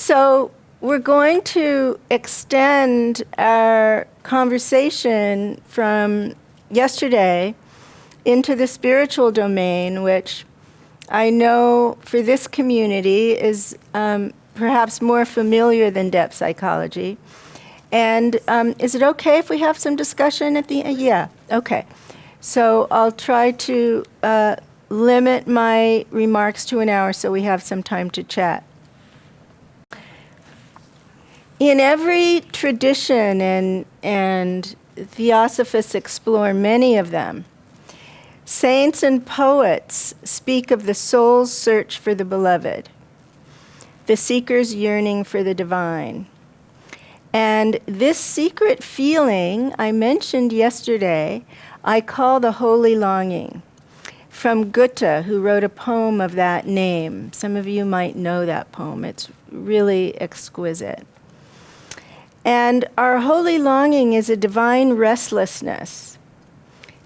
So we're going to extend our conversation from yesterday into the spiritual domain, which I know for this community is perhaps more familiar than depth psychology. And is it okay if we have some discussion at the end? Yeah, okay. So I'll try to limit my remarks to an hour so we have some time to chat. In every tradition, and Theosophists explore many of them, saints and poets speak of the soul's search for the beloved, the seeker's yearning for the divine. And this secret feeling I mentioned yesterday, I call the holy longing, from Goethe, who wrote a poem of that name. Some of you might know that poem. It's really exquisite. And our holy longing is a divine restlessness.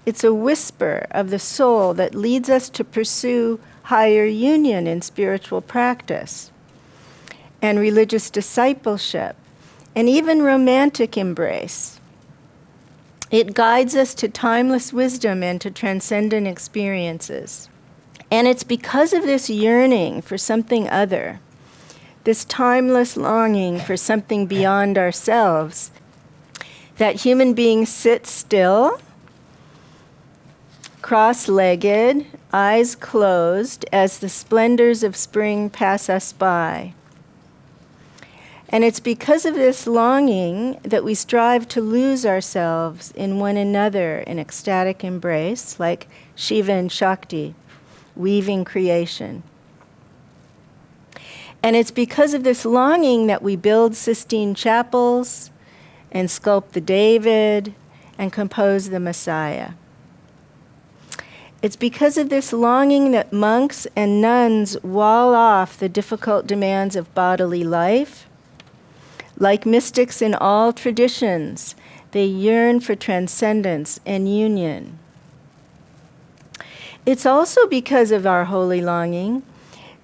It's a whisper of the soul that leads us to pursue higher union in spiritual practice and religious discipleship, and even romantic embrace. It guides us to timeless wisdom and to transcendent experiences. And it's because of this yearning for something other, this timeless longing for something beyond ourselves, that human beings sit still, cross-legged, eyes closed, as the splendors of spring pass us by. And it's because of this longing that we strive to lose ourselves in one another in ecstatic embrace, like Shiva and Shakti, weaving creation. And it's because of this longing that we build Sistine chapels and sculpt the David and compose the Messiah. It's because of this longing that monks and nuns wall off the difficult demands of bodily life. Like mystics in all traditions, they yearn for transcendence and union. It's also because of our holy longing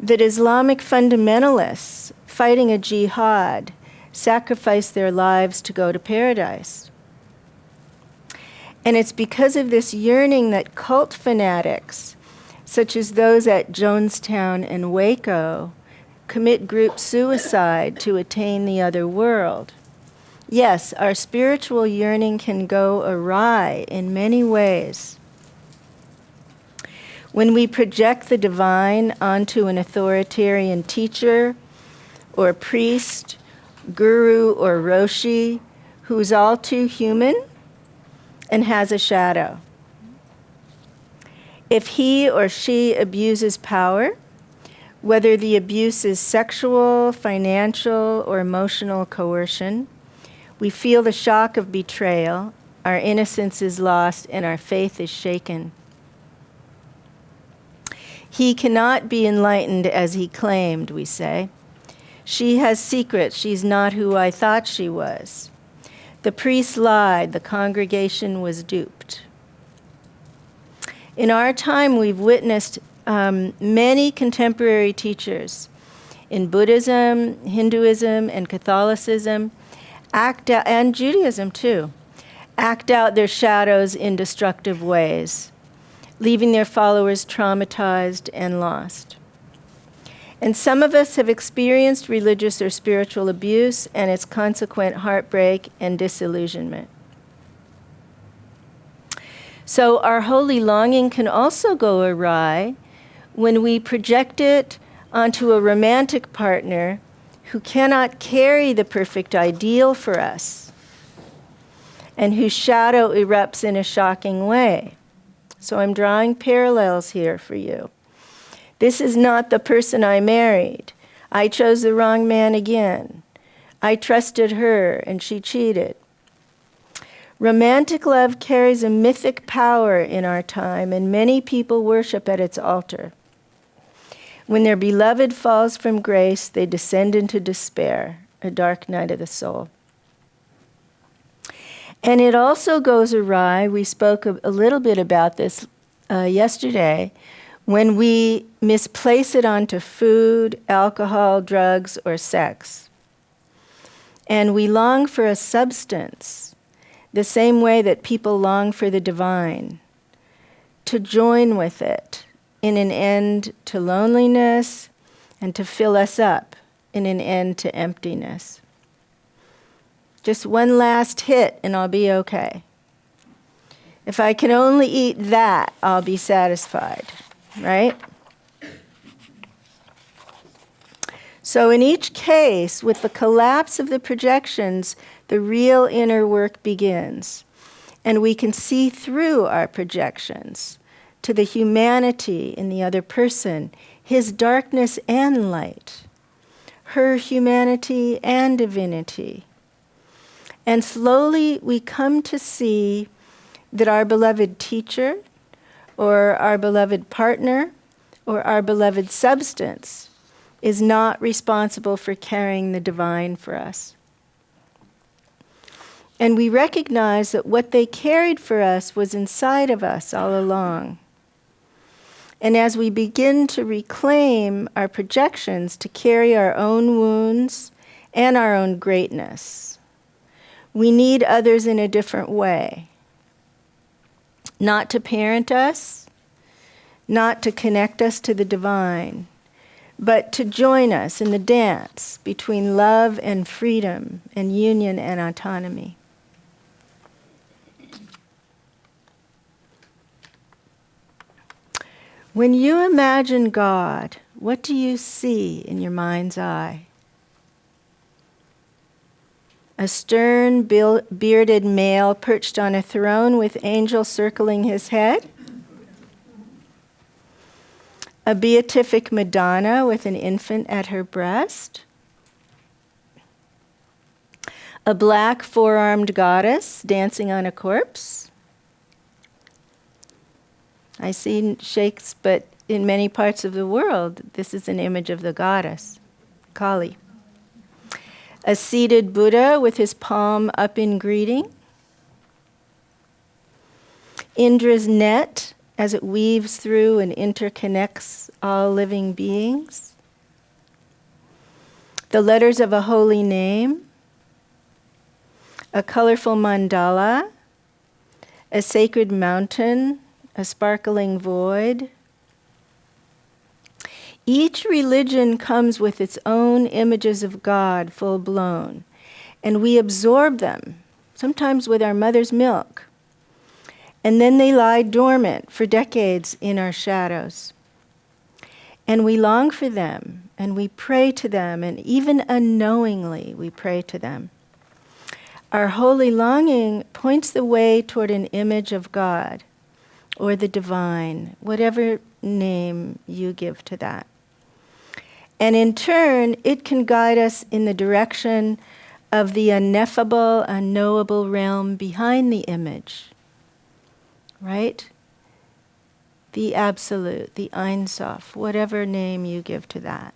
that Islamic fundamentalists fighting a jihad sacrifice their lives to go to paradise. And it's because of this yearning that cult fanatics, such as those at Jonestown and Waco, commit group suicide to attain the other world. Yes, our spiritual yearning can go awry in many ways. When we project the divine onto an authoritarian teacher or priest, guru or roshi, who's all too human and has a shadow. If he or she abuses power, whether the abuse is sexual, financial, or emotional coercion, we feel the shock of betrayal, our innocence is lost, and our faith is shaken. He cannot be enlightened as he claimed, we say. She has secrets, she's not who I thought she was. The priest lied, the congregation was duped. In our time, we've witnessed many contemporary teachers in Buddhism, Hinduism, and Catholicism, and Judaism too, act out their shadows in destructive ways, leaving their followers traumatized and lost. And some of us have experienced religious or spiritual abuse and its consequent heartbreak and disillusionment. So our holy longing can also go awry when we project it onto a romantic partner who cannot carry the perfect ideal for us and whose shadow erupts in a shocking way. So I'm drawing parallels here for you. This is not the person I married. I chose the wrong man again. I trusted her and she cheated. Romantic love carries a mythic power in our time, and many people worship at its altar. When their beloved falls from grace, they descend into despair, a dark night of the soul. And it also goes awry, we spoke a little bit about this yesterday, when we misplace it onto food, alcohol, drugs, or sex. And we long for a substance, the same way that people long for the divine, to join with it in an end to loneliness and to fill us up in an end to emptiness. Just one last hit and I'll be okay. If I can only eat that, I'll be satisfied, right? So in each case, with the collapse of the projections, the real inner work begins. And we can see through our projections to the humanity in the other person, his darkness and light, her humanity and divinity. And slowly we come to see that our beloved teacher, or our beloved partner, or our beloved substance is not responsible for carrying the divine for us. And we recognize that what they carried for us was inside of us all along. And as we begin to reclaim our projections to carry our own wounds and our own greatness, we need others in a different way. Not to parent us, not to connect us to the divine, but to join us in the dance between love and freedom and union and autonomy. When you imagine God, what do you see in your mind's eye? A stern, bearded male perched on a throne with angels circling his head? A beatific Madonna with an infant at her breast? A black four-armed goddess dancing on a corpse? I see shakes, but in many parts of the world, this is an image of the goddess, Kali. A seated Buddha with his palm up in greeting. Indra's net as it weaves through and interconnects all living beings. The letters of a holy name. A colorful mandala. A sacred mountain. A sparkling void. Each religion comes with its own images of God full blown, and we absorb them, sometimes with our mother's milk. And then they lie dormant for decades in our shadows. And we long for them, and we pray to them, and even unknowingly we pray to them. Our holy longing points the way toward an image of God, or the divine, whatever name you give to that. And in turn, it can guide us in the direction of the ineffable, unknowable realm behind the image, right? The absolute, the Ein Sof, whatever name you give to that.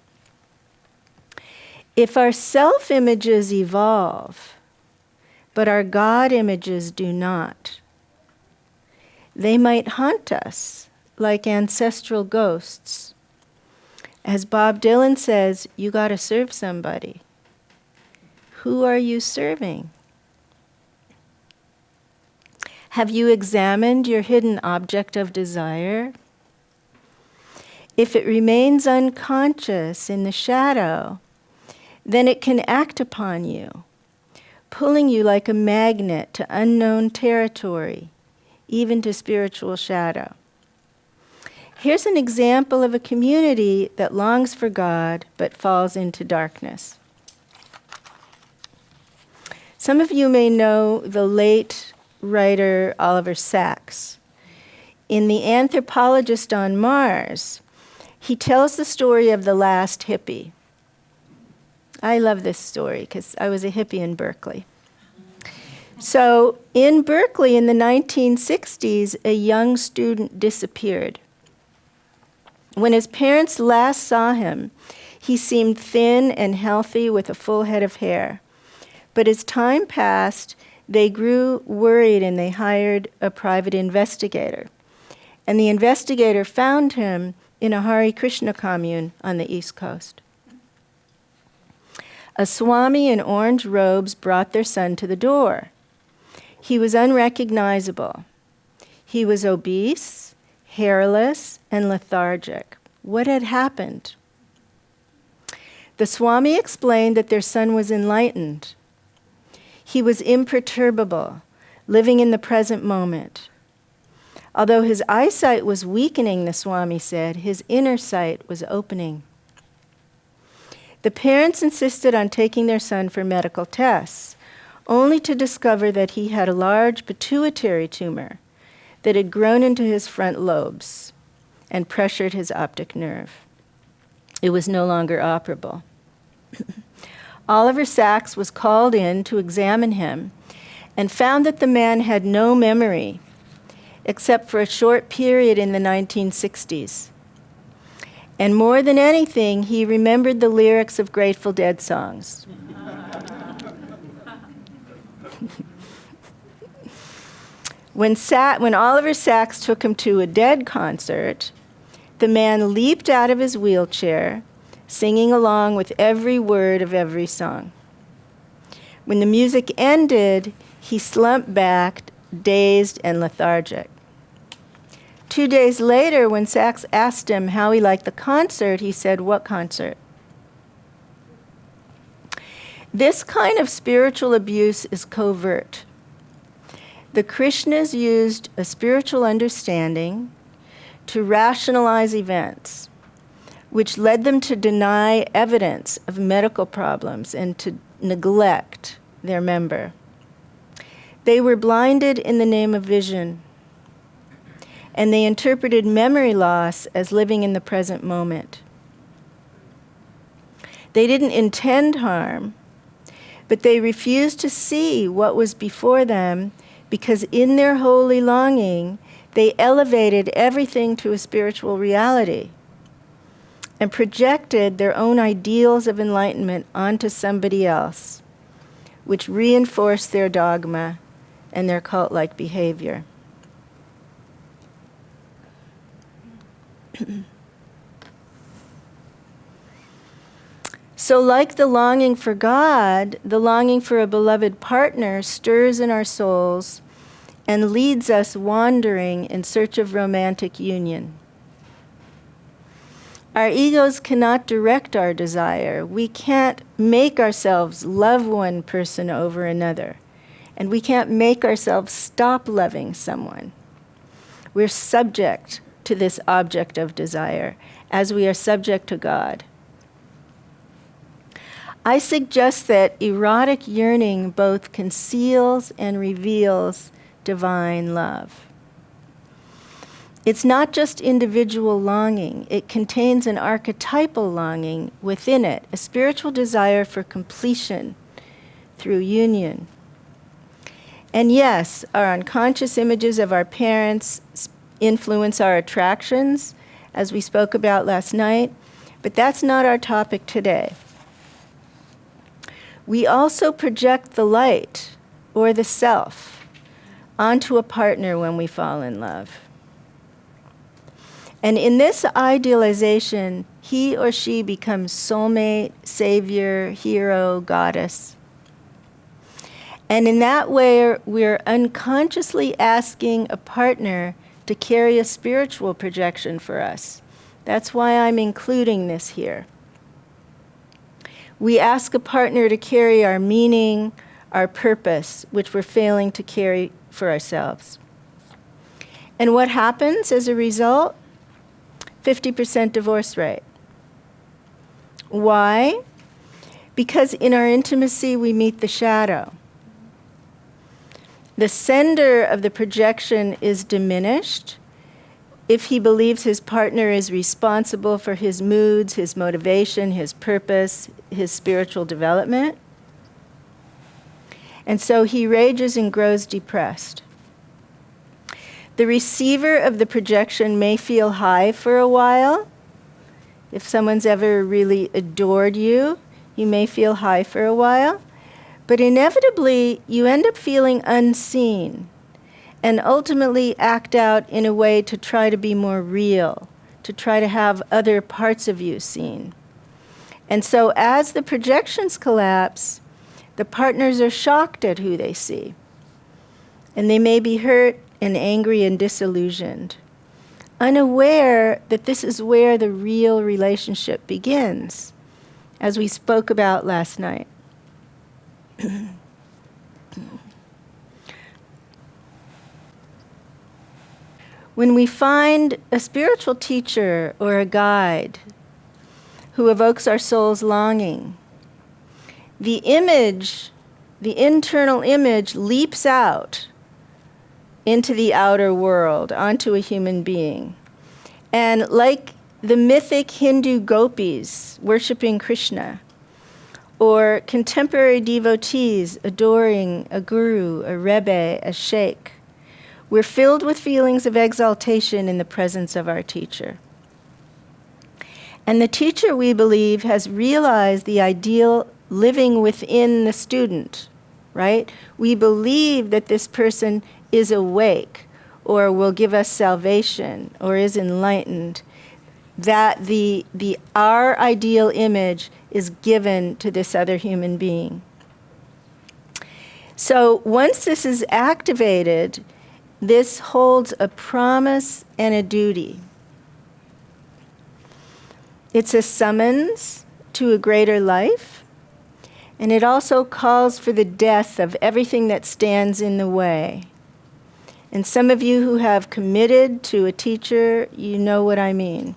If our self-images evolve, but our God images do not, they might haunt us like ancestral ghosts. As Bob Dylan says, you gotta serve somebody. Who are you serving? Have you examined your hidden object of desire? If it remains unconscious in the shadow, then it can act upon you, pulling you like a magnet to unknown territory, even to spiritual shadow. Here's an example of a community that longs for God but falls into darkness. Some of you may know the late writer Oliver Sacks. In The Anthropologist on Mars, he tells the story of the last hippie. I love this story because I was a hippie in Berkeley. So in Berkeley in the 1960s, a young student disappeared. When his parents last saw him, he seemed thin and healthy with a full head of hair. But as time passed, they grew worried and they hired a private investigator. And the investigator found him in a Hare Krishna commune on the East Coast. A Swami in orange robes brought their son to the door. He was unrecognizable. He was obese, hairless, and lethargic. What had happened? The Swami explained that their son was enlightened. He was imperturbable, living in the present moment. Although his eyesight was weakening, the Swami said, his inner sight was opening. The parents insisted on taking their son for medical tests, only to discover that he had a large pituitary tumor that had grown into his front lobes and pressured his optic nerve. It was no longer operable. Oliver Sacks was called in to examine him and found that the man had no memory except for a short period in the 1960s. And more than anything, he remembered the lyrics of Grateful Dead songs. When Oliver Sacks took him to a Dead concert, the man leaped out of his wheelchair, singing along with every word of every song. When the music ended, he slumped back, dazed and lethargic. 2 days later, when Sacks asked him how he liked the concert, he said, "What concert?" This kind of spiritual abuse is covert. The Krishnas used a spiritual understanding to rationalize events, which led them to deny evidence of medical problems and to neglect their member. They were blinded in the name of vision, and they interpreted memory loss as living in the present moment. They didn't intend harm, but they refused to see what was before them because in their holy longing, they elevated everything to a spiritual reality and projected their own ideals of enlightenment onto somebody else, which reinforced their dogma and their cult-like behavior. So like the longing for God, the longing for a beloved partner stirs in our souls and leads us wandering in search of romantic union. Our egos cannot direct our desire. We can't make ourselves love one person over another, and we can't make ourselves stop loving someone. We're subject to this object of desire, as we are subject to God. I suggest that erotic yearning both conceals and reveals divine love. It's not just individual longing. It contains an archetypal longing within it, a spiritual desire for completion through union. And yes, our unconscious images of our parents influence our attractions, as we spoke about last night, but that's not our topic today. We also project the light, or the self, onto a partner when we fall in love. And in this idealization, he or she becomes soulmate, savior, hero, goddess. And in that way, we're unconsciously asking a partner to carry a spiritual projection for us. That's why I'm including this here. We ask a partner to carry our meaning, our purpose, which we're failing to carry for ourselves. And what happens as a result? 50% divorce rate. Why? Because in our intimacy, we meet the shadow. The sender of the projection is diminished if he believes his partner is responsible for his moods, his motivation, his purpose, his spiritual development. And so he rages and grows depressed. The receiver of the projection may feel high for a while. If someone's ever really adored you, you may feel high for a while. But inevitably, you end up feeling unseen and ultimately act out in a way to try to be more real, to try to have other parts of you seen. And so as the projections collapse, the partners are shocked at who they see. And they may be hurt and angry and disillusioned, unaware that this is where the real relationship begins, as we spoke about last night. When we find a spiritual teacher or a guide who evokes our soul's longing, the image, the internal image, leaps out into the outer world, onto a human being. And like the mythic Hindu gopis worshiping Krishna, or contemporary devotees adoring a guru, a rebbe, a sheikh, we're filled with feelings of exaltation in the presence of our teacher. And the teacher, we believe, has realized the ideal living within the student, right? We believe that this person is awake, or will give us salvation, or is enlightened, that our ideal image is given to this other human being. So once this is activated, this holds a promise and a duty. It's a summons to a greater life, and it also calls for the death of everything that stands in the way. And some of you who have committed to a teacher, you know what I mean.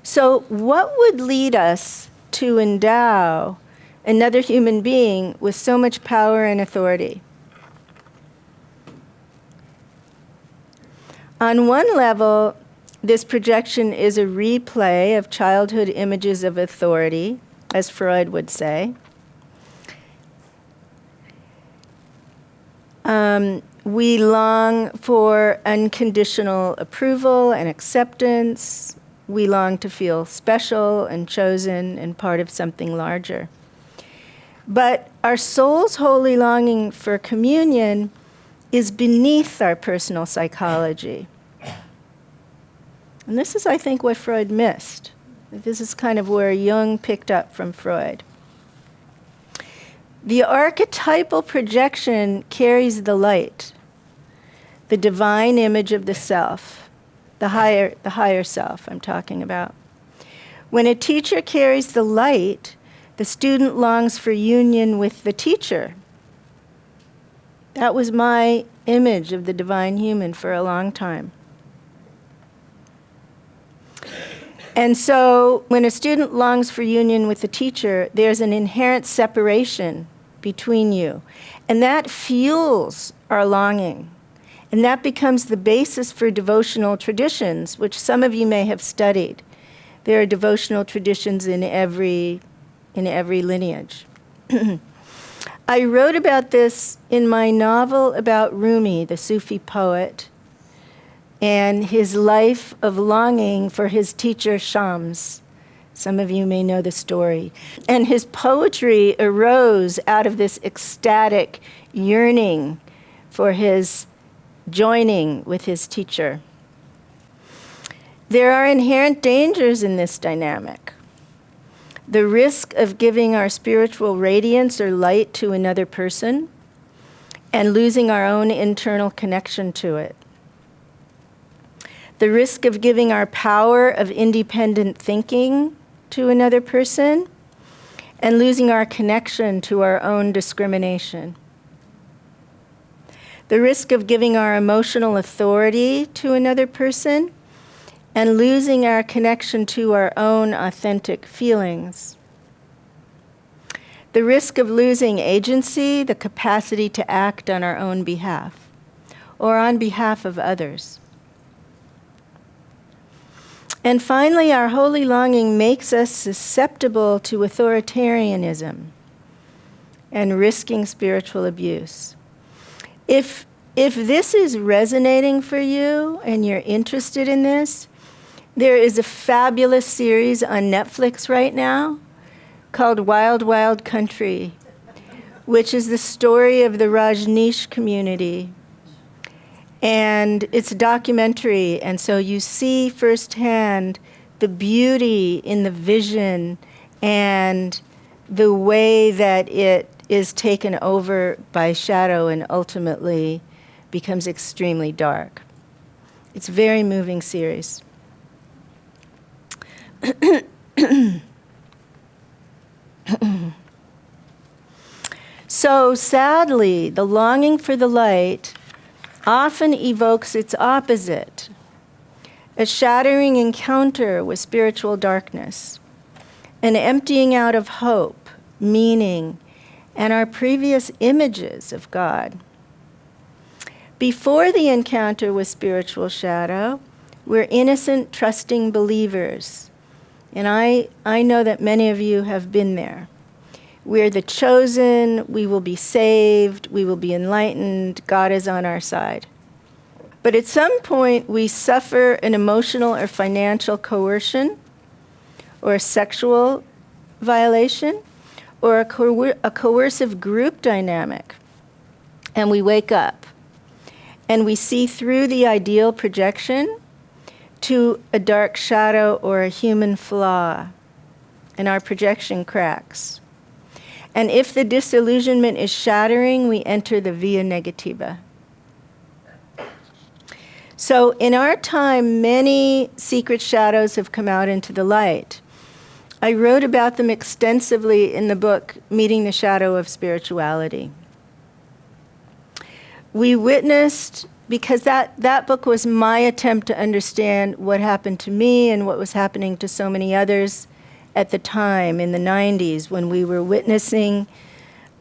So what would lead us to endow another human being with so much power and authority? On one level, this projection is a replay of childhood images of authority, as Freud would say. We long for unconditional approval and acceptance. We long to feel special and chosen and part of something larger. But our soul's holy longing for communion is beneath our personal psychology. And this is, I think, what Freud missed. This is kind of where Jung picked up from Freud. The archetypal projection carries the light, the divine image of the self, the higher self I'm talking about. When a teacher carries the light, the student longs for union with the teacher. That was my image of the divine human for a long time. And so when a student longs for union with the teacher, there's an inherent separation between you. And that fuels our longing. And that becomes the basis for devotional traditions, which some of you may have studied. There are devotional traditions in every lineage. I wrote about this in my novel about Rumi, the Sufi poet, and his life of longing for his teacher Shams. Some of you may know the story. And his poetry arose out of this ecstatic yearning for his joining with his teacher. There are inherent dangers in this dynamic. The risk of giving our spiritual radiance or light to another person and losing our own internal connection to it. The risk of giving our power of independent thinking to another person and losing our connection to our own discrimination. The risk of giving our emotional authority to another person and losing our connection to our own authentic feelings. The risk of losing agency, the capacity to act on our own behalf or on behalf of others. And finally, our holy longing makes us susceptible to authoritarianism and risking spiritual abuse. If this is resonating for you and you're interested in this, there is a fabulous series on Netflix right now called Wild Wild Country, which is the story of the Rajneesh community. And it's a documentary, and so you see firsthand the beauty in the vision and the way that it is taken over by shadow and ultimately becomes extremely dark. It's a very moving series. So sadly, the longing for the light often evokes its opposite, a shattering encounter with spiritual darkness, an emptying out of hope, meaning, and our previous images of God. Before the encounter with spiritual shadow, we're innocent, trusting believers. And I know that many of you have been there. We're the chosen, we will be saved, we will be enlightened, God is on our side. But at some point, we suffer an emotional or financial coercion, or a sexual violation, or a coercive group dynamic. And we wake up, and we see through the ideal projection to a dark shadow or a human flaw, and our projection cracks. And if the disillusionment is shattering, we enter the via negativa. So in our time, many secret shadows have come out into the light. I wrote about them extensively in the book, Meeting the Shadow of Spirituality. We witnessed, because that book was my attempt to understand what happened to me and what was happening to so many others at the time in the 90s when we were witnessing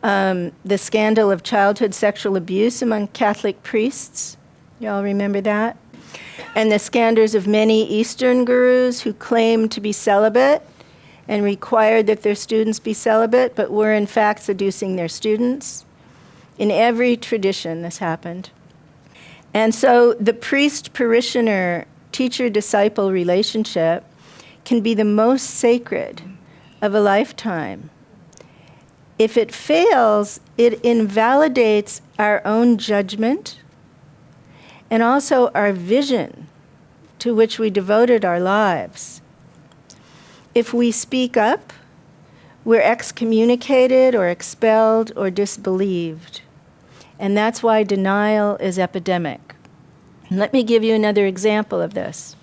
the scandal of childhood sexual abuse among Catholic priests. Y'all remember that? And the scandals of many Eastern gurus who claimed to be celibate and required that their students be celibate, but were in fact seducing their students. In every tradition this happened. And so the priest-parishioner, teacher-disciple relationship can be the most sacred of a lifetime. If it fails, it invalidates our own judgment and also our vision to which we devoted our lives. If we speak up, we're excommunicated or expelled or disbelieved. And that's why denial is epidemic. And let me give you another example of this.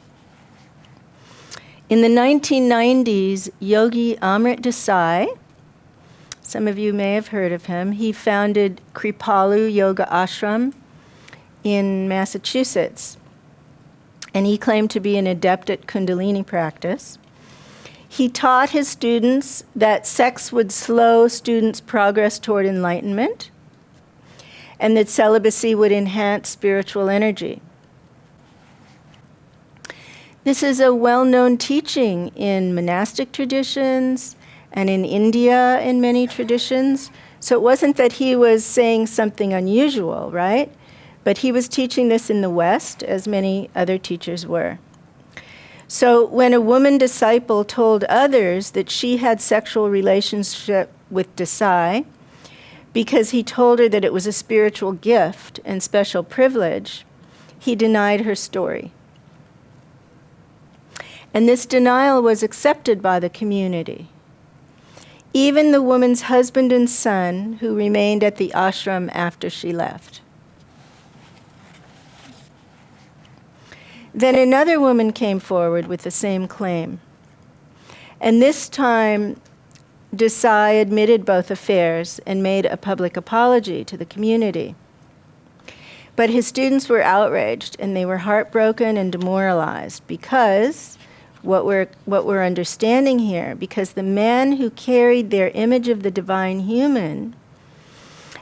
In the 1990s, Yogi Amrit Desai, some of you may have heard of him, he founded Kripalu Yoga Ashram in Massachusetts. And he claimed to be an adept at Kundalini practice. He taught his students that sex would slow students' progress toward enlightenment and that celibacy would enhance spiritual energy. This is a well-known teaching in monastic traditions and in India in many traditions. So it wasn't that he was saying something unusual, right? But he was teaching this in the West, as many other teachers were. So when a woman disciple told others that she had sexual relationship with Desai, because he told her that it was a spiritual gift and special privilege, he denied her story. And this denial was accepted by the community. Even the woman's husband and son, who remained at the ashram after she left. Then another woman came forward with the same claim. And this time, Desai admitted both affairs and made a public apology to the community. But his students were outraged, and they were heartbroken and demoralized because what we're understanding here, because the man who carried their image of the divine human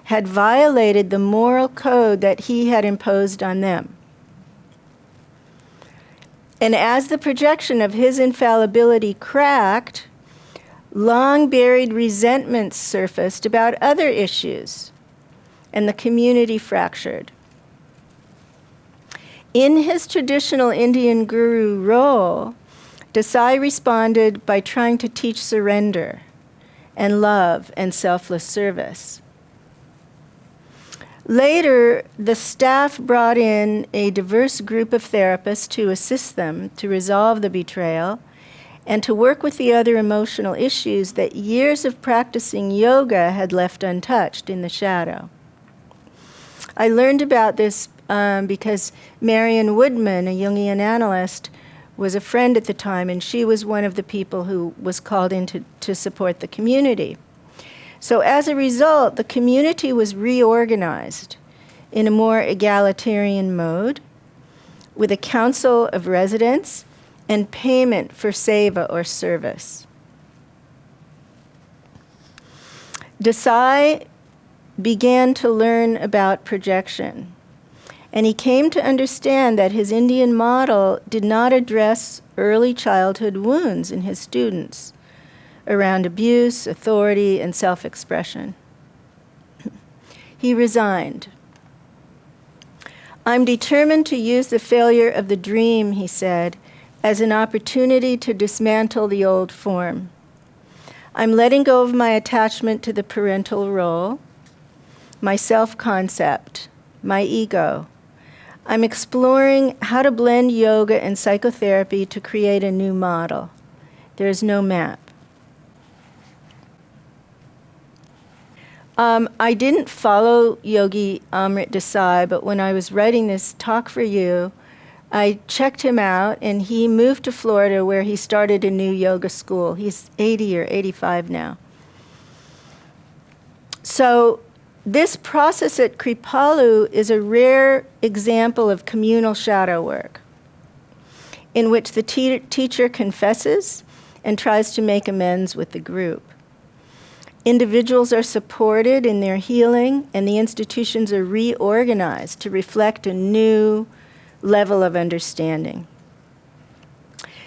had violated the moral code that he had imposed on them. And as the projection of his infallibility cracked, long-buried resentments surfaced about other issues, and the community fractured. In his traditional Indian guru role, Desai responded by trying to teach surrender and love and selfless service. Later, the staff brought in a diverse group of therapists to assist them to resolve the betrayal and to work with the other emotional issues that years of practicing yoga had left untouched in the shadow. I learned about this because Marion Woodman, a Jungian analyst, was a friend at the time, and she was one of the people who was called in to support the community. So as a result, the community was reorganized in a more egalitarian mode with a council of residents and payment for seva or service. Desai began to learn about projection, and he came to understand that his Indian model did not address early childhood wounds in his students around abuse, authority, and self-expression. He resigned. "I'm determined to use the failure of the dream," he said, "as an opportunity to dismantle the old form. I'm letting go of my attachment to the parental role, my self-concept, my ego. I'm exploring how to blend yoga and psychotherapy to create a new model. There is no map." I didn't follow Yogi Amrit Desai, but when I was writing this talk for you, I checked him out, and he moved to Florida where he started a new yoga school. He's 80 or 85 now. So this process at Kripalu is a rare example of communal shadow work in which the teacher confesses and tries to make amends with the group. Individuals are supported in their healing, and the institutions are reorganized to reflect a new level of understanding.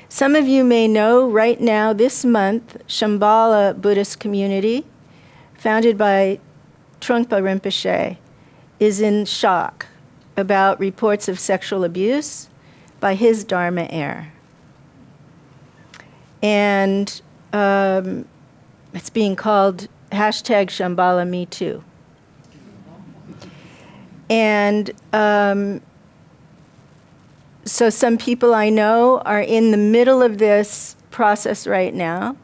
Some of you may know right now, this month, Shambhala Buddhist community, founded by Trungpa Rinpoche, is in shock about reports of sexual abuse by his Dharma heir. And it's being called #ShambhalaMeToo. And so some people I know are in the middle of this process right now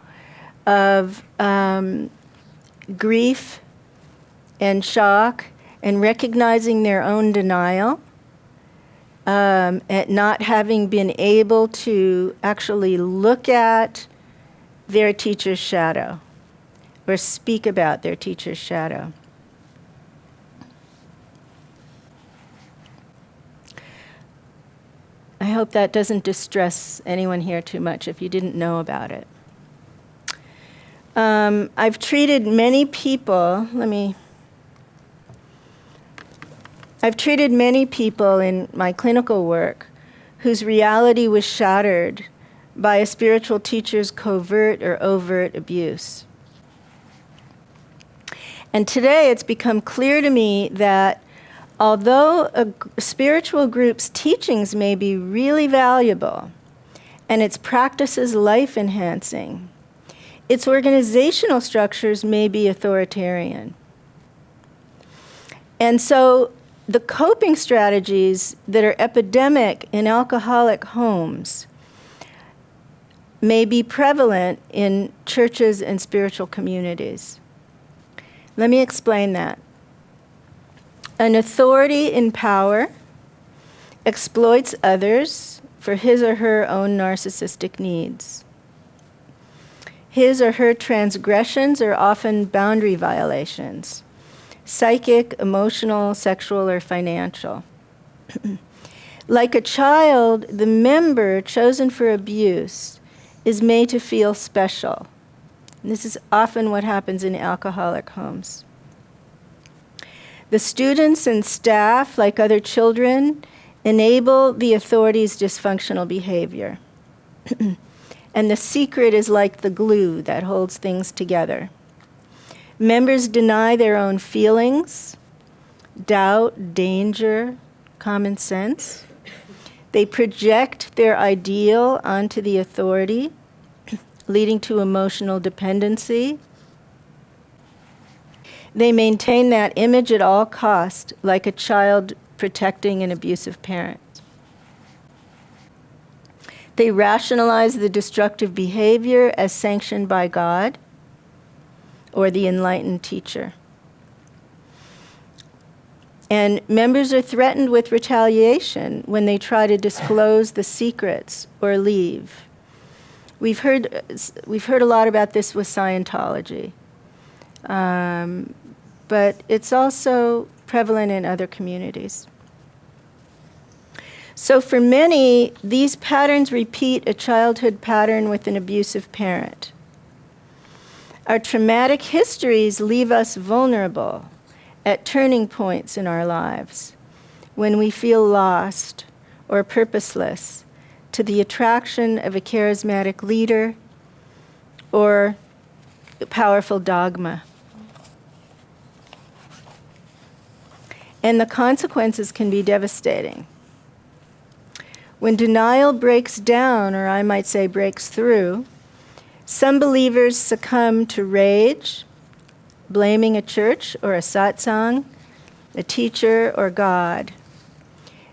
of grief and shock and recognizing their own denial at not having been able to actually look at their teacher's shadow or speak about their teacher's shadow. I hope that doesn't distress anyone here too much if you didn't know about it. I've treated many people, I've treated many people in my clinical work whose reality was shattered by a spiritual teacher's covert or overt abuse. And today it's become clear to me that although a spiritual group's teachings may be really valuable and its practices life-enhancing, its organizational structures may be authoritarian. And so the coping strategies that are epidemic in alcoholic homes may be prevalent in churches and spiritual communities. Let me explain that. An authority in power exploits others for his or her own narcissistic needs. His or her transgressions are often boundary violations, psychic, emotional, sexual, or financial. Like a child, the member chosen for abuse is made to feel special. And this is often what happens in alcoholic homes. The students and staff, like other children, enable the authorities' dysfunctional behavior. And the secret is like the glue that holds things together. Members deny their own feelings, doubt, danger, common sense. They project their ideal onto the authority, leading to emotional dependency. They maintain that image at all cost, like a child protecting an abusive parent. They rationalize the destructive behavior as sanctioned by God or the enlightened teacher. And members are threatened with retaliation when they try to disclose the secrets or leave. We've heard a lot about this with Scientology, but it's also prevalent in other communities. So for many, these patterns repeat a childhood pattern with an abusive parent. Our traumatic histories leave us vulnerable at turning points in our lives when we feel lost or purposeless to the attraction of a charismatic leader or a powerful dogma. And the consequences can be devastating. When denial breaks down, or I might say breaks through, some believers succumb to rage, blaming a church or a satsang, a teacher or God.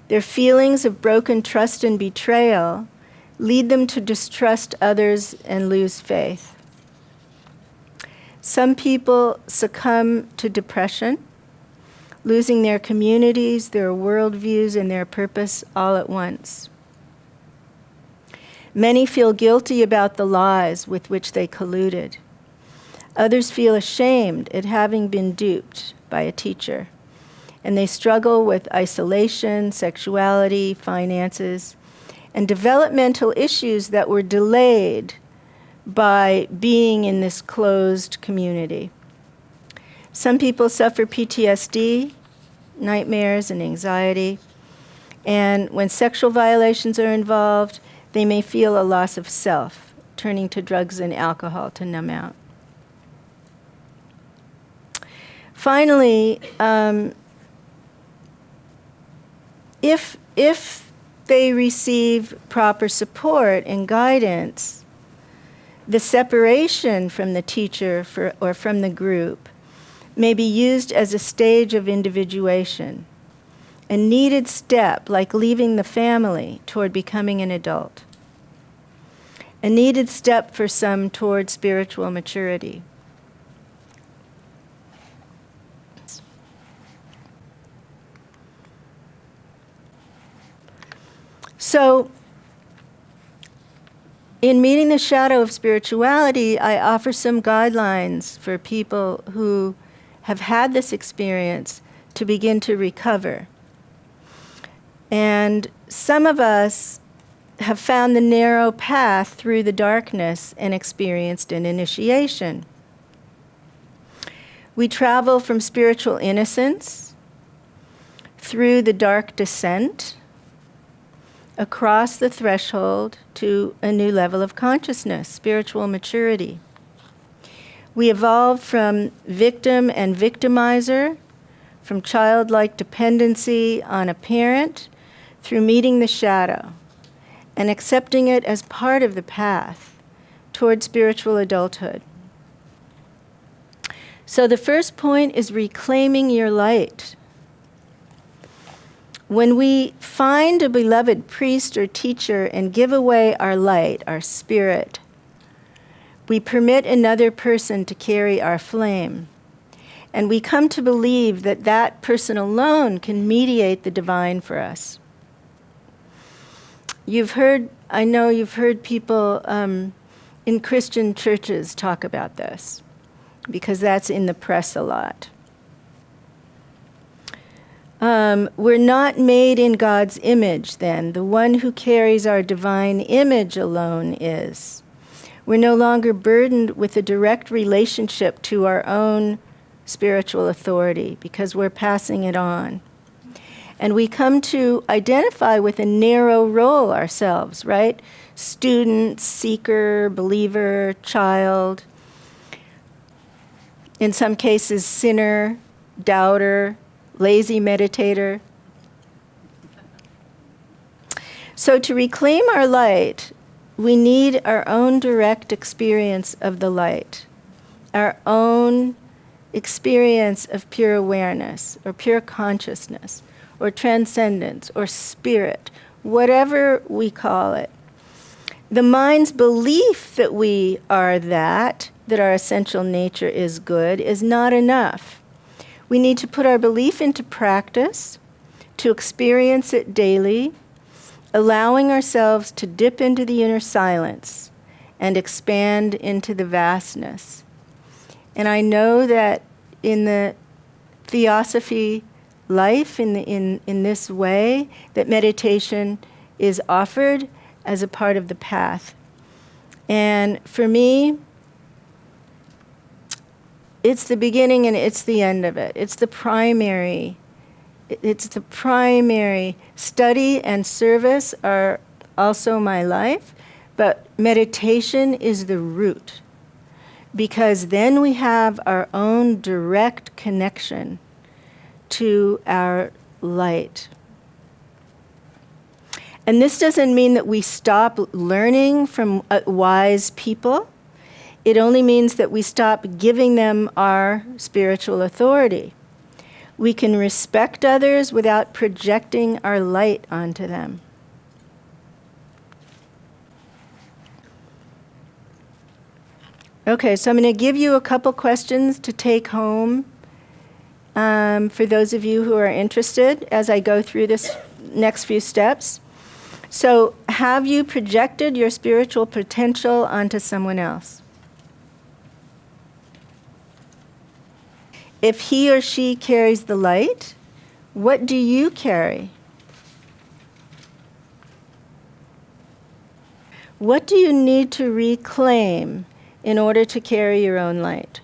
Their feelings of broken trust and betrayal lead them to distrust others and lose faith. Some people succumb to depression, losing their communities, their worldviews, and their purpose all at once. Many feel guilty about the lies with which they colluded. Others feel ashamed at having been duped by a teacher, and they struggle with isolation, sexuality, finances, and developmental issues that were delayed by being in this closed community. Some people suffer PTSD, nightmares, and anxiety, and when sexual violations are involved, they may feel a loss of self, turning to drugs and alcohol to numb out. Finally, if they receive proper support and guidance, the separation from the teacher or from the group may be used as a stage of individuation, a needed step like leaving the family toward becoming an adult, a needed step for some toward spiritual maturity. So, in Meeting the Shadow of Spirituality, I offer some guidelines for people who have had this experience to begin to recover. And some of us have found the narrow path through the darkness and experienced an initiation. We travel from spiritual innocence through the dark descent, across the threshold to a new level of consciousness, spiritual maturity. We evolve from victim and victimizer, from childlike dependency on a parent, through meeting the shadow and accepting it as part of the path toward spiritual adulthood. So the first point is reclaiming your light. When we find a beloved priest or teacher and give away our light, our spirit, we permit another person to carry our flame. And we come to believe that that person alone can mediate the divine for us. I know you've heard people in Christian churches talk about this, because that's in the press a lot. We're not made in God's image, then. The one who carries our divine image alone is. We're no longer burdened with a direct relationship to our own spiritual authority because we're passing it on. And we come to identify with a narrow role ourselves, right? Student, seeker, believer, child. In some cases, sinner, doubter, lazy meditator. So to reclaim our light, we need our own direct experience of the light, our own experience of pure awareness or pure consciousness or transcendence or spirit, whatever we call it. The mind's belief that we are that our essential nature is good, is not enough. We need to put our belief into practice, to experience it daily, allowing ourselves to dip into the inner silence and expand into the vastness. And I know that in the Theosophy life, in this way, that meditation is offered as a part of the path. And for me, it's the beginning and it's the end of it. It's the primary. Study and service are also my life, but meditation is the root, because then we have our own direct connection to our light. And this doesn't mean that we stop learning from wise people. It only means that we stop giving them our spiritual authority. We can respect others without projecting our light onto them. Okay, so I'm going to give you a couple questions to take home for those of you who are interested as I go through this next few steps. So, have you projected your spiritual potential onto someone else? If he or she carries the light, what do you carry? What do you need to reclaim in order to carry your own light?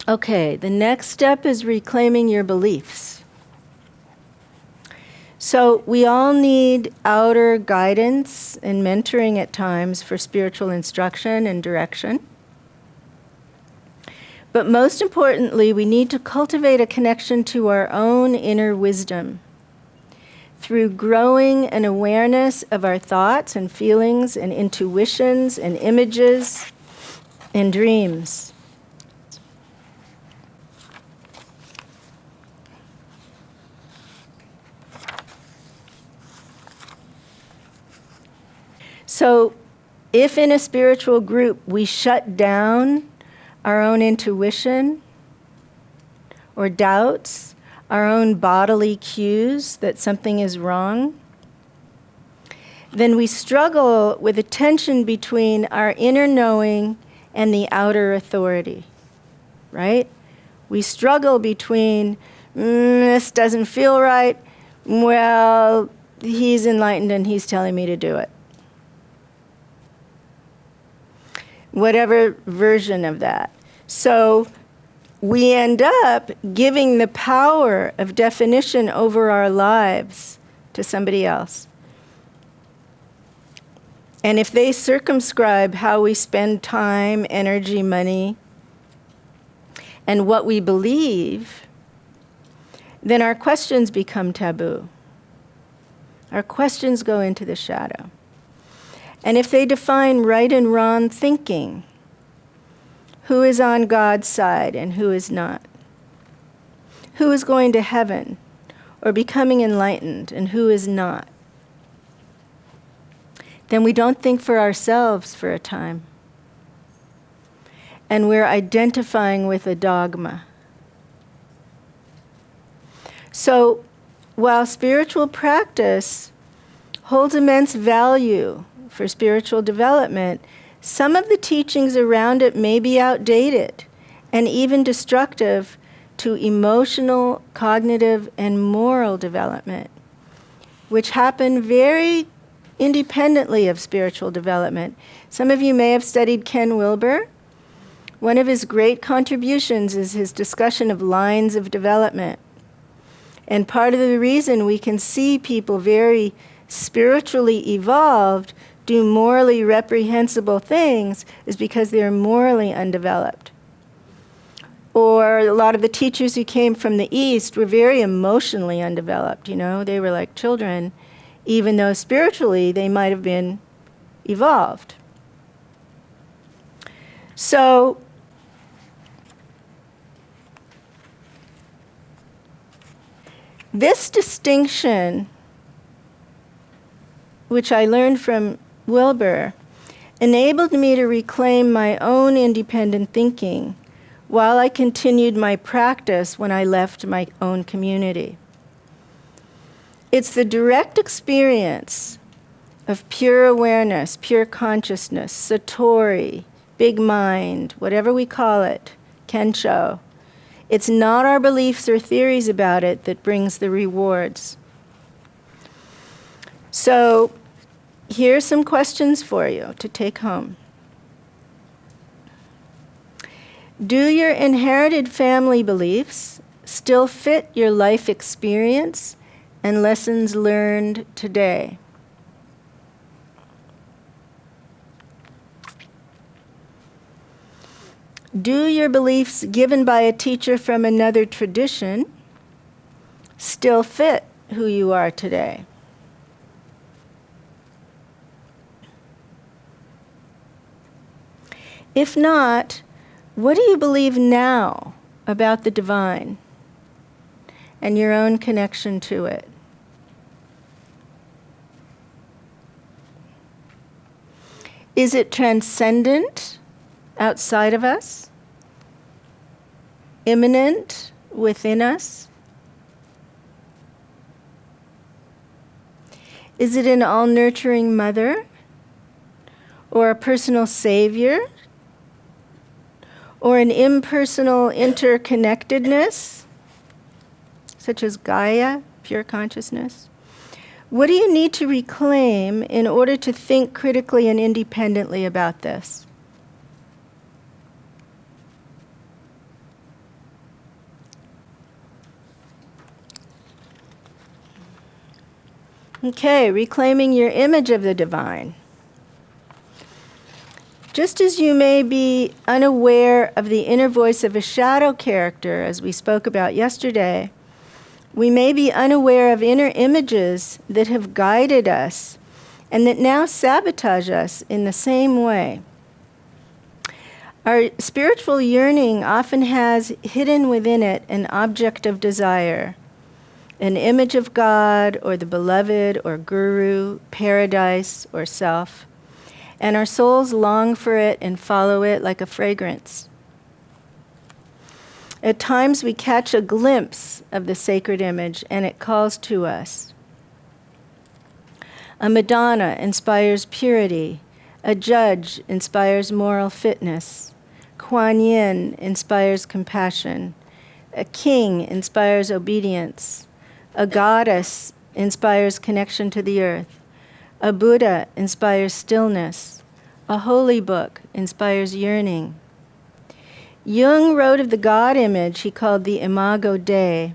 Okay, the next step is reclaiming your beliefs. So we all need outer guidance and mentoring at times for spiritual instruction and direction. But most importantly, we need to cultivate a connection to our own inner wisdom through growing an awareness of our thoughts and feelings and intuitions and images and dreams. So if in a spiritual group we shut down our own intuition or doubts, our own bodily cues that something is wrong, then we struggle with the tension between our inner knowing and the outer authority, right? We struggle between, this doesn't feel right, well, he's enlightened and he's telling me to do it. Whatever version of that. So we end up giving the power of definition over our lives to somebody else. And if they circumscribe how we spend time, energy, money, and what we believe, then our questions become taboo. Our questions go into the shadow. And if they define right and wrong thinking, who is on God's side and who is not? Who is going to heaven or becoming enlightened and who is not? Then we don't think for ourselves for a time. And we're identifying with a dogma. So while spiritual practice holds immense value for spiritual development, some of the teachings around it may be outdated and even destructive to emotional, cognitive, and moral development, which happen very independently of spiritual development. Some of you may have studied Ken Wilber. One of his great contributions is his discussion of lines of development. And part of the reason we can see people very spiritually evolved do morally reprehensible things is because they're morally undeveloped. Or a lot of the teachers who came from the East were very emotionally undeveloped, you know. They were like children, even though spiritually they might have been evolved. So this distinction, which I learned from Wilbur, enabled me to reclaim my own independent thinking while I continued my practice when I left my own community. It's the direct experience of pure awareness, pure consciousness, satori, big mind, whatever we call it, kensho. It's not our beliefs or theories about it that brings the rewards. So here's some questions for you to take home. Do your inherited family beliefs still fit your life experience and lessons learned today? Do your beliefs given by a teacher from another tradition still fit who you are today? If not, what do you believe now about the divine and your own connection to it? Is it transcendent, outside of us? Immanent, within us? Is it an all-nurturing mother? Or a personal savior? Or an impersonal interconnectedness, such as Gaia, pure consciousness? What do you need to reclaim in order to think critically and independently about this? Okay, reclaiming your image of the divine. Just as you may be unaware of the inner voice of a shadow character, as we spoke about yesterday, we may be unaware of inner images that have guided us and that now sabotage us in the same way. Our spiritual yearning often has hidden within it an object of desire, an image of God or the beloved or guru, paradise or self. And our souls long for it and follow it like a fragrance. At times we catch a glimpse of the sacred image and it calls to us. A Madonna inspires purity. A judge inspires moral fitness. Kuan Yin inspires compassion. A king inspires obedience. A goddess inspires connection to the earth. A Buddha inspires stillness. A holy book inspires yearning. Jung wrote of the God image he called the imago Dei.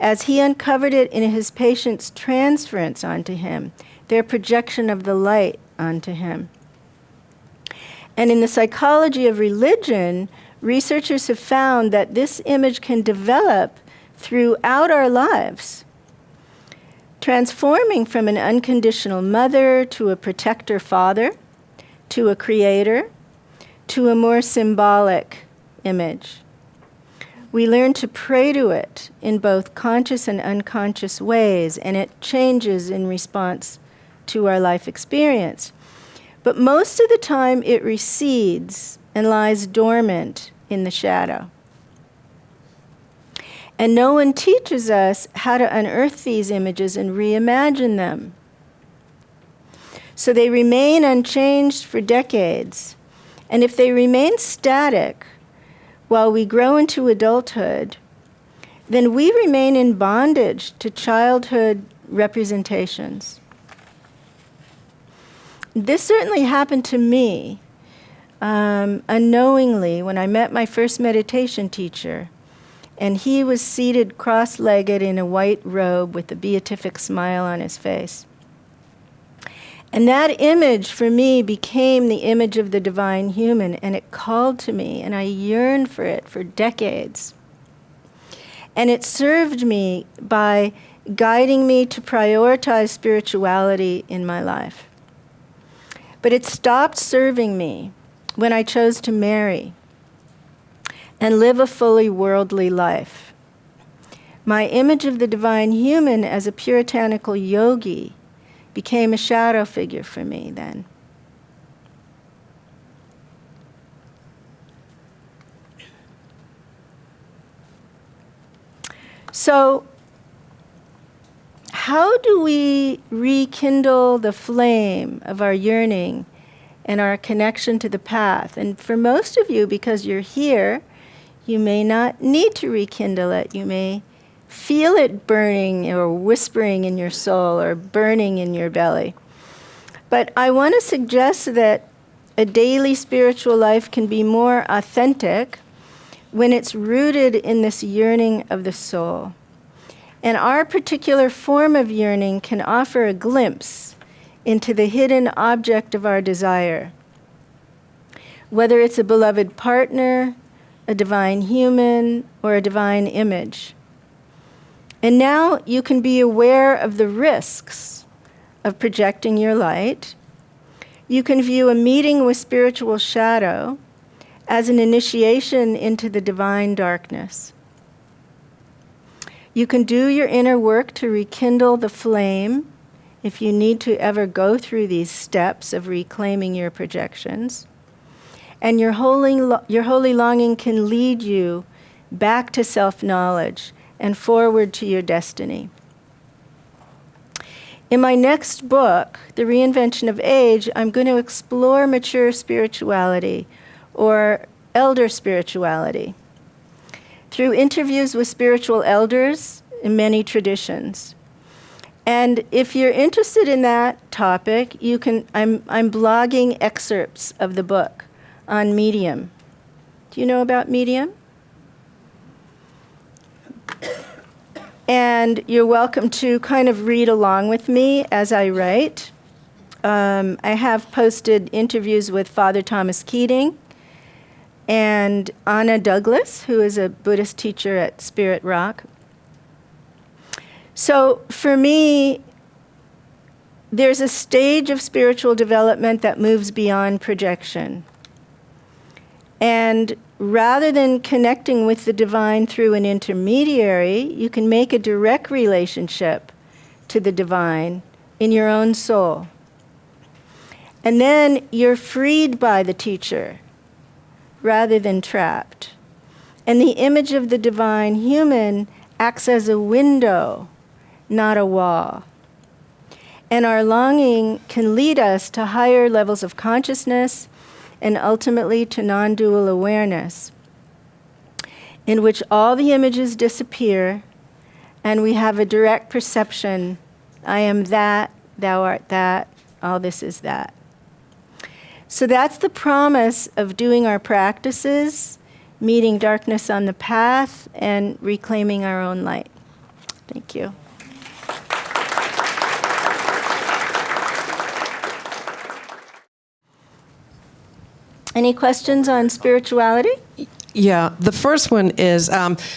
As he uncovered it in his patients' transference onto him, their projection of the light onto him. And in the psychology of religion, researchers have found that this image can develop throughout our lives, transforming from an unconditional mother to a protector father, to a creator, to a more symbolic image. We learn to pray to it in both conscious and unconscious ways, and it changes in response to our life experience. But most of the time it recedes and lies dormant in the shadow. And no one teaches us how to unearth these images and reimagine them. So they remain unchanged for decades. And if they remain static while we grow into adulthood, then we remain in bondage to childhood representations. This certainly happened to me unknowingly when I met my first meditation teacher. And he was seated cross-legged in a white robe with a beatific smile on his face. And that image for me became the image of the divine human, and it called to me, and I yearned for it for decades. And it served me by guiding me to prioritize spirituality in my life. But it stopped serving me when I chose to marry and live a fully worldly life. My image of the divine human as a puritanical yogi became a shadow figure for me then. So, how do we rekindle the flame of our yearning and our connection to the path? And for most of you, because you're here, you may not need to rekindle it. You may feel it burning or whispering in your soul or burning in your belly. But I want to suggest that a daily spiritual life can be more authentic when it's rooted in this yearning of the soul. And our particular form of yearning can offer a glimpse into the hidden object of our desire, whether it's a beloved partner, a divine human, or a divine image. And now you can be aware of the risks of projecting your light. You can view a meeting with spiritual shadow as an initiation into the divine darkness. You can do your inner work to rekindle the flame if you need to ever go through these steps of reclaiming your projections. And your holy longing can lead you back to self-knowledge and forward to your destiny. In my next book, The Reinvention of Age, I'm going to explore mature spirituality or elder spirituality through interviews with spiritual elders in many traditions. And if you're interested in that topic, I'm blogging excerpts of the book on Medium. Do you know about Medium? And you're welcome to kind of read along with me as I write. I have posted interviews with Father Thomas Keating and Anna Douglas, who is a Buddhist teacher at Spirit Rock. So for me, there's a stage of spiritual development that moves beyond projection. And rather than connecting with the divine through an intermediary, you can make a direct relationship to the divine in your own soul. And then you're freed by the teacher rather than trapped. And the image of the divine human acts as a window, not a wall. And our longing can lead us to higher levels of consciousness and ultimately to non-dual awareness, in which all the images disappear and we have a direct perception, I am that, thou art that, all this is that. So that's the promise of doing our practices, meeting darkness on the path, and reclaiming our own light. Thank you. Any questions on spirituality? Yeah, the first one is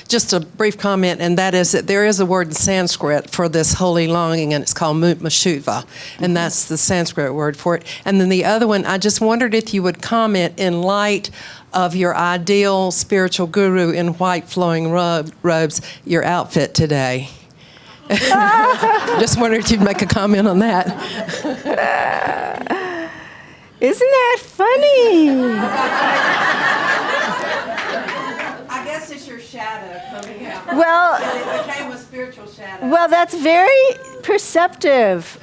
just a brief comment, and that is that there is a word in Sanskrit for this holy longing, and it's called mutmashuva, and that's the Sanskrit word for it. And then the other one, I just wondered if you would comment in light of your ideal spiritual guru in white flowing robes, your outfit today. Just wondered if you'd make a comment on that. Isn't that funny? I guess it's your shadow coming out. Well, It became a spiritual shadow. well, that's very perceptive.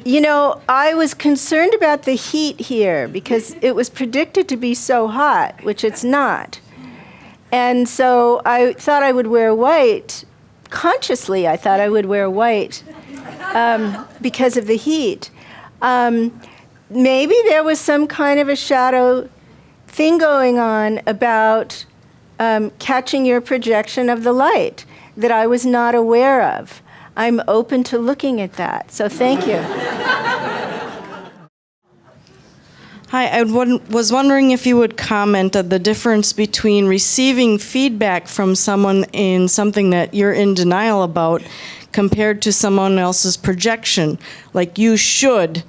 You know, I was concerned about the heat here because it was predicted to be so hot, which it's not. And so I thought I would wear white. Consciously, I thought I would wear white because of the heat. Maybe there was some kind of a shadow thing going on about catching your projection of the light that I was not aware of. I'm open to looking at that, so thank you. Hi, I was wondering if you would comment on the difference between receiving feedback from someone in something that you're in denial about compared to someone else's projection, like you should,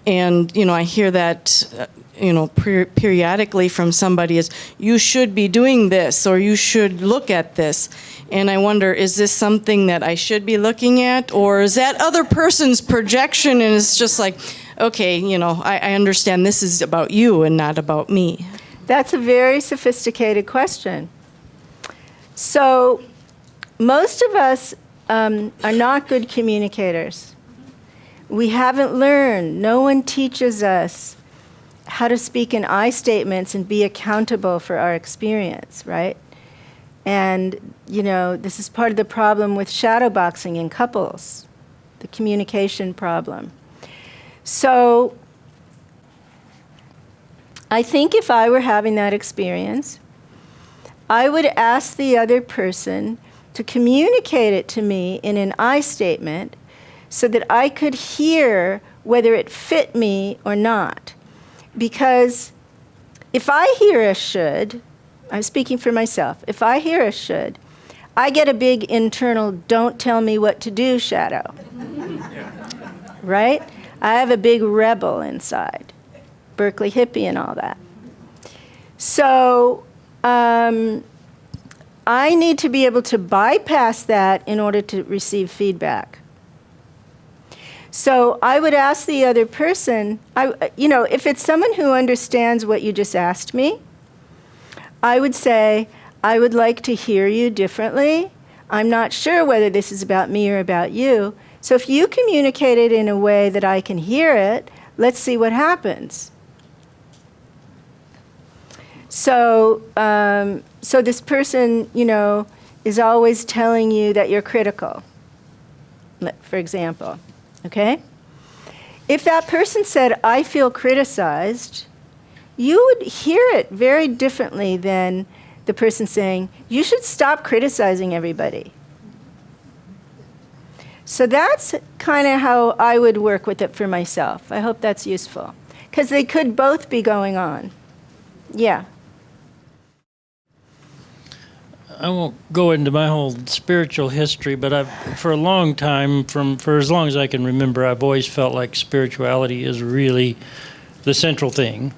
and I hear that periodically from somebody is, you should be doing this, or you should look at this. And I wonder, is this something that I should be looking at, or is that other person's projection and it's just like, okay, I understand this is about you and not about me? That's a very sophisticated question. So most of us are not good communicators. We haven't learned. No one teaches us how to speak in I statements and be accountable for our experience, right? And, this is part of the problem with shadowboxing in couples, the communication problem. So I think if I were having that experience, I would ask the other person to communicate it to me in an I statement so that I could hear whether it fit me or not. Because if I hear a should, I'm speaking for myself, if I hear a should, I get a big internal don't tell me what to do shadow. Right? I have a big rebel inside, Berkeley hippie and all that. So I need to be able to bypass that in order to receive feedback. So I would ask the other person, if it's someone who understands what you just asked me, I would say, I would like to hear you differently. I'm not sure whether this is about me or about you. So if you communicate it in a way that I can hear it, let's see what happens. So, so this person, is always telling you that you're critical, for example. Okay? If that person said, I feel criticized, you would hear it very differently than the person saying, you should stop criticizing everybody. So that's kind of how I would work with it for myself. I hope that's useful. Because they could both be going on. Yeah. I won't go into my whole spiritual history, but for a long time, for as long as I can remember, I've always felt like spirituality is really the central thing.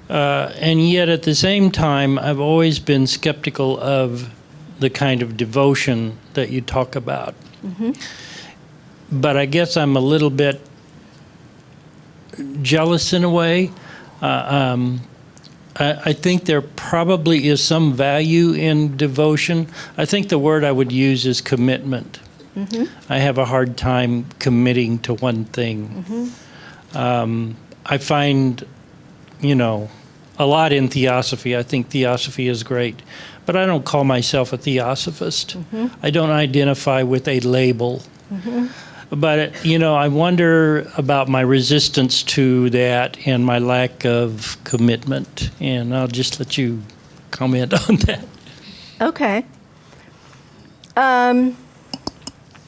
And yet at the same time, I've always been skeptical of the kind of devotion that you talk about. Mm-hmm. But I guess I'm a little bit jealous in a way. I think there probably is some value in devotion. I think the word I would use is commitment. Mm-hmm. I have a hard time committing to one thing. Mm-hmm. I find, a lot in Theosophy. I think Theosophy is great. But I don't call myself a Theosophist. Mm-hmm. I don't identify with a label. Mm-hmm. But, I wonder about my resistance to that and my lack of commitment. And I'll just let you comment on that. Okay.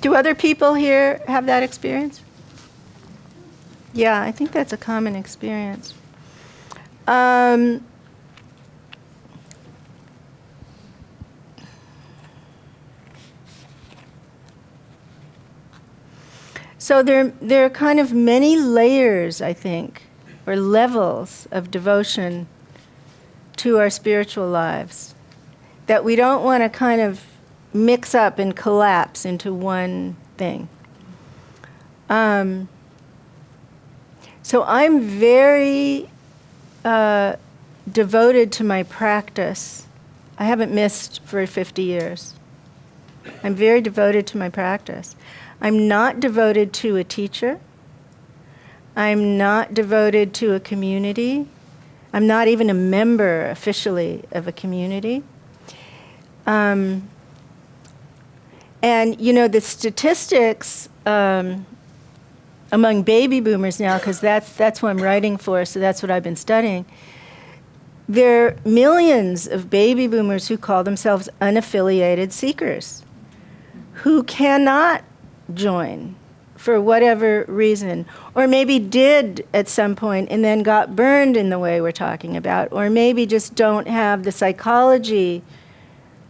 Do other people here have that experience? Yeah, I think that's a common experience. So there are kind of many layers, I think, or levels of devotion to our spiritual lives that we don't want to kind of mix up and collapse into one thing. So I'm very devoted to my practice. I haven't missed for 50 years. I'm very devoted to my practice. I'm not devoted to a teacher. I'm not devoted to a community. I'm not even a member officially of a community. And, the statistics among baby boomers now, because that's what I'm writing for, so that's what I've been studying. There are millions of baby boomers who call themselves unaffiliated seekers, who cannot join for whatever reason, or maybe did at some point and then got burned in the way we're talking about, or maybe just don't have the psychology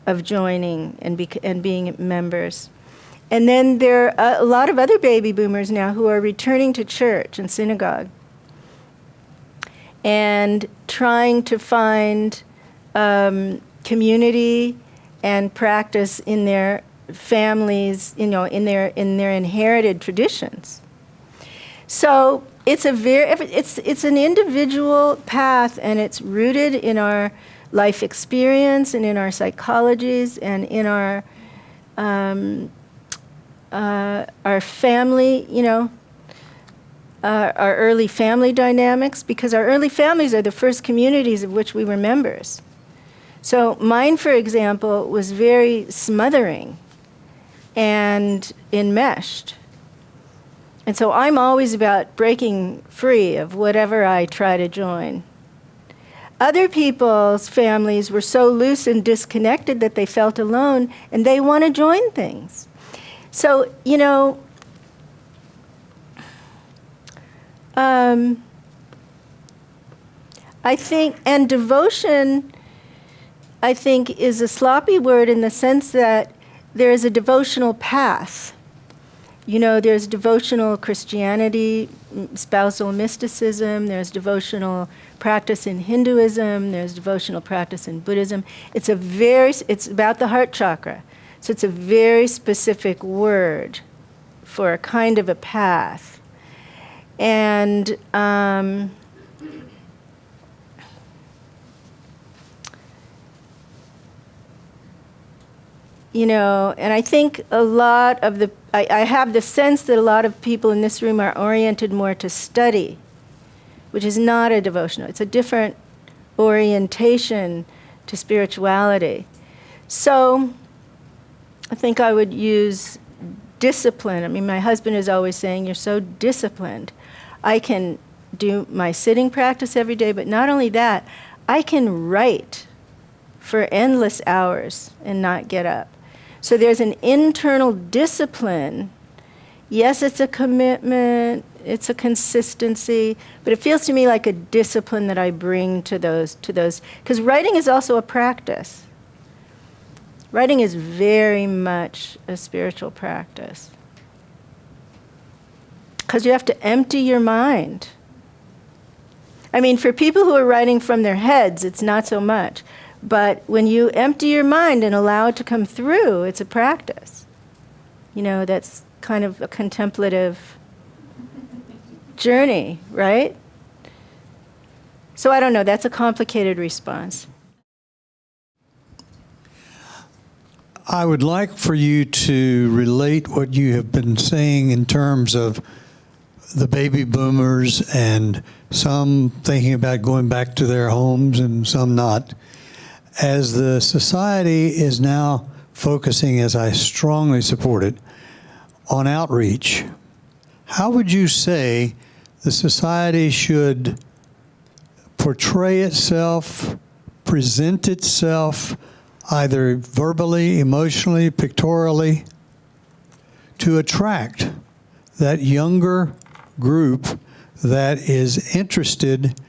of joining and being members. And then there are a lot of other baby boomers now who are returning to church and synagogue and trying to find community and practice in their families, in their inherited traditions. So it's an individual path, and it's rooted in our life experience and in our psychologies and in our family, our early family dynamics, because our early families are the first communities of which we were members. So mine, for example, was very smothering and enmeshed. And so I'm always about breaking free of whatever I try to join. Other people's families were so loose and disconnected that they felt alone, and they want to join things. So, I think, and devotion, I think, is a sloppy word in the sense that there is a devotional path. There's devotional Christianity, spousal mysticism, there's devotional practice in Hinduism, there's devotional practice in Buddhism. It's about the heart chakra. So it's a very specific word for a kind of a path. And and I think a lot of I have the sense that a lot of people in this room are oriented more to study, which is not a devotional. It's a different orientation to spirituality. So I think I would use discipline. I mean, my husband is always saying, you're so disciplined. I can do my sitting practice every day, but not only that, I can write for endless hours and not get up. So there's an internal discipline. Yes, it's a commitment, it's a consistency, but it feels to me like a discipline that I bring to those, because writing is also a practice. Writing is very much a spiritual practice. Because you have to empty your mind. I mean, for people who are writing from their heads, it's not so much. But when you empty your mind and allow it to come through, it's a practice. That's kind of a contemplative journey, right? So I don't know, that's a complicated response. I would like for you to relate what you have been saying in terms of the baby boomers and some thinking about going back to their homes and some not. As the society is now focusing, as I strongly support it, on outreach, how would you say the society should portray itself, present itself, either verbally, emotionally, pictorially, to attract that younger group that is interested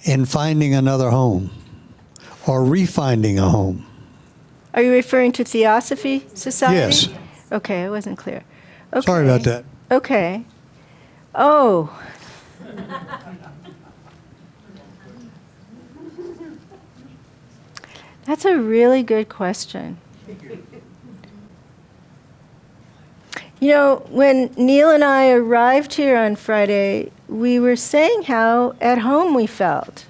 in finding another home or refinding a home? Are you referring to Theosophy Society? Yes. Okay, I wasn't clear. Okay. Sorry about that. Okay. Oh. That's a really good question. When Neil and I arrived here on Friday, we were saying how at home we felt.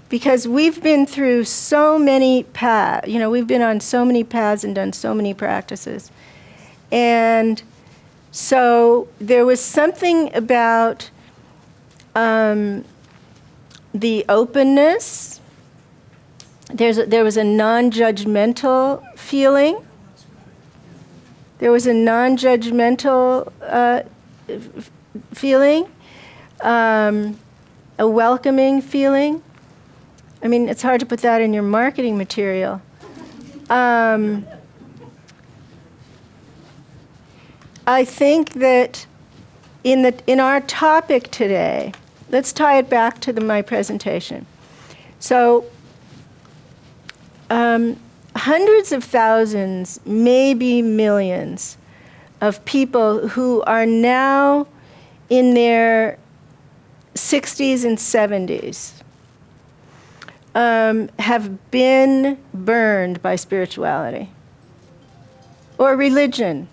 Because we've been through so many paths, we've been on so many paths and done so many practices. And so there was something about the openness. There was a non-judgmental feeling. There was a non-judgmental feeling, a welcoming feeling. I mean, it's hard to put that in your marketing material. I think that in our topic today, let's tie it back to my presentation. So, hundreds of thousands, maybe millions, of people who are now in their 60s and 70s have been burned by spirituality or religion,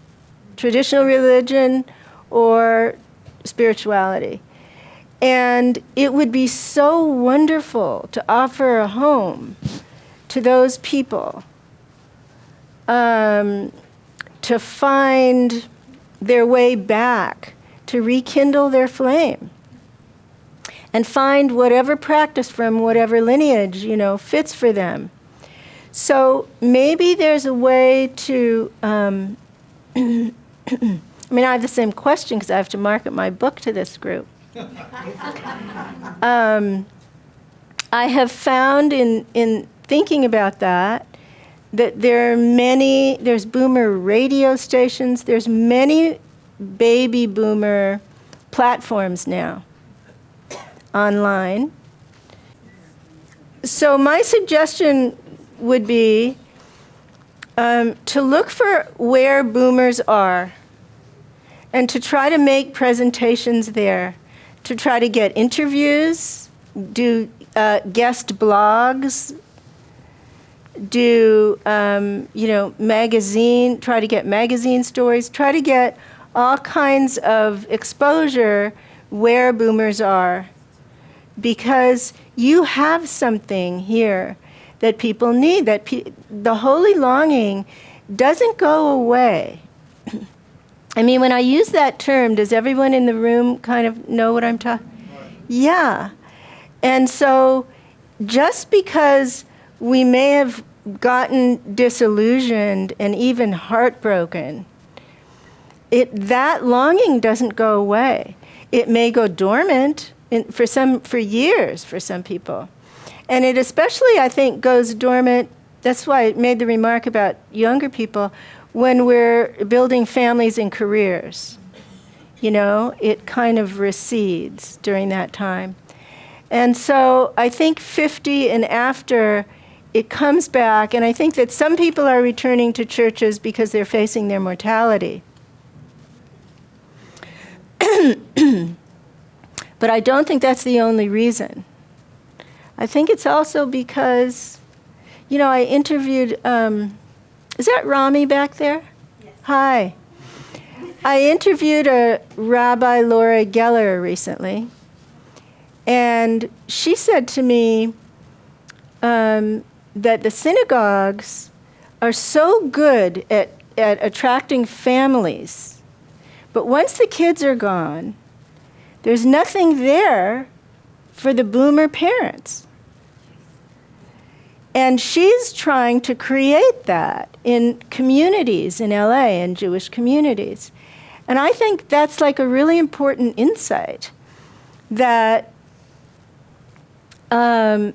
traditional religion or spirituality. And it would be so wonderful to offer a home to those people, to find their way back, to rekindle their flame, and find whatever practice from whatever lineage, fits for them. So maybe there's a way to, I have the same question because I have to market my book to this group. I have found in thinking about that there's boomer radio stations, there's many baby boomer platforms now online. So my suggestion would be to look for where boomers are and to try to make presentations there, to try to get interviews, do guest blogs, do magazine, try to get magazine stories, try to get all kinds of exposure where boomers are, because you have something here that people need, that the holy longing doesn't go away. When I use that term, does everyone in the room kind of know what I'm talking? Yeah. And so just because we may have gotten disillusioned and even heartbroken, that longing doesn't go away. It may go dormant for years for some people. And it especially, I think, goes dormant. That's why I made the remark about younger people. When we're building families and careers, it kind of recedes during that time. And so I think 50 and after, it comes back. And I think that some people are returning to churches because they're facing their mortality. But I don't think that's the only reason. I think it's also because, I interviewed, is that Rami back there? Yes. Hi. I interviewed a Rabbi Laura Geller recently, and she said to me that the synagogues are so good at attracting families, but once the kids are gone, there's nothing there for the boomer parents. And she's trying to create that in communities in LA, in Jewish communities. And I think that's like a really important insight, that the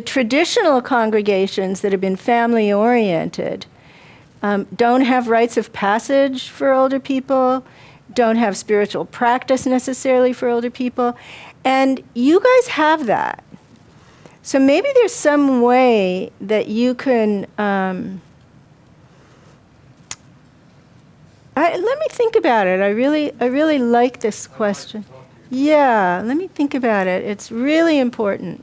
traditional congregations that have been family-oriented don't have rites of passage for older people, don't have spiritual practice necessarily for older people. And you guys have that. So maybe there's some way that you can, let me think about it. I really like this question. Yeah, let me think about it. It's really important.